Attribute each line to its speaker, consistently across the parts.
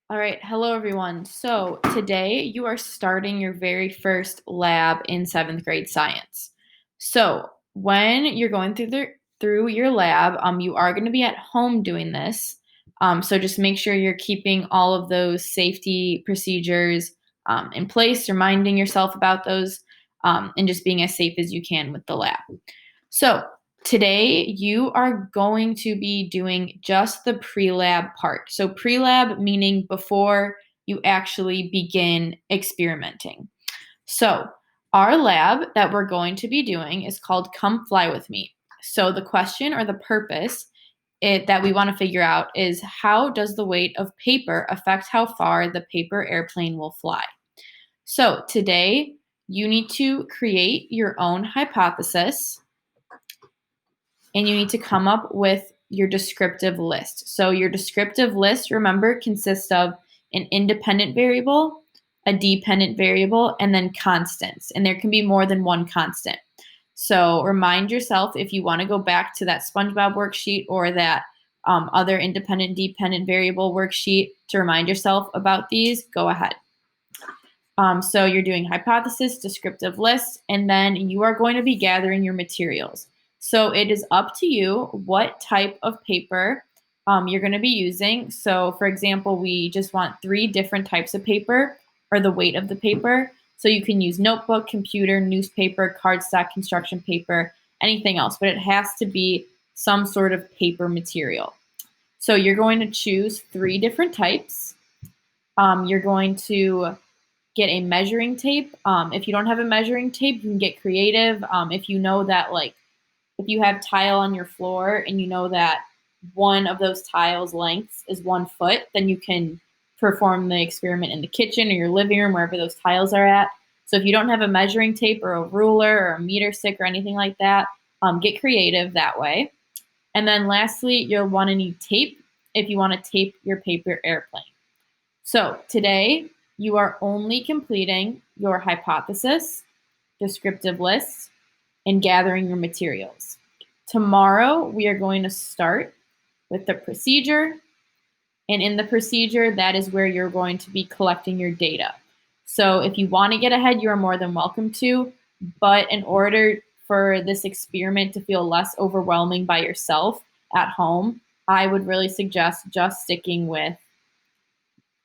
Speaker 1: All right, hello everyone. So today you are starting your very first lab in seventh grade science. So when you're going through your lab, you are going to be at home doing this. So just make sure you're keeping all of those safety procedures in place, reminding yourself about those, and just being as safe as you can with the lab. So today you are going to be doing just the pre-lab part. So pre-lab meaning before you actually begin experimenting. So our lab that we're going to be doing is called Come Fly With Me. So the question or the purpose that we want to figure out is how does the weight of paper affect how far the paper airplane will fly? So today you need to create your own hypothesis and you need to come up with your descriptive list. So your descriptive list, remember, consists of an independent variable, a dependent variable, and then constants. And there can be more than one constant. So remind yourself if you want to go back to that SpongeBob worksheet or that other independent, dependent variable worksheet to remind yourself about these, go ahead. So you're doing hypothesis, descriptive list, and then you are going to be gathering your materials. So it is up to you what type of paper you're going to be using. So for example, we just want 3 different types of paper or the weight of the paper. So you can use notebook, computer, newspaper, cardstock, construction paper, anything else, but it has to be some sort of paper material. So you're going to choose 3 different types. You're going to get a measuring tape. If you don't have a measuring tape, you can get creative. If you know that, like, if you have tile on your floor and you know that one of those tiles' lengths is 1 foot, then you can perform the experiment in the kitchen or your living room, wherever those tiles are at. So if you don't have a measuring tape or a ruler or a meter stick or anything like that, get creative that way. And then lastly, you'll want to need tape if you want to tape your paper airplane. So today, you are only completing your hypothesis, descriptive lists, and gathering your materials. Tomorrow, we are going to start with the procedure. And in the procedure, that is where you're going to be collecting your data. So if you want to get ahead, you are more than welcome to. But in order for this experiment to feel less overwhelming by yourself at home, I would really suggest just sticking with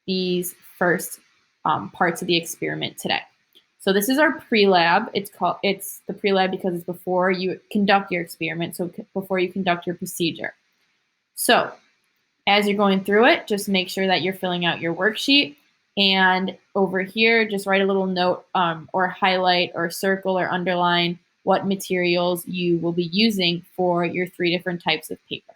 Speaker 1: these first parts of the experiment today. So this is our pre-lab. It's the pre-lab because it's before you conduct your experiment, so before you conduct your procedure. So as you're going through it, just make sure that you're filling out your worksheet. And over here, just write a little note or highlight or circle or underline what materials you will be using for your 3 different types of paper.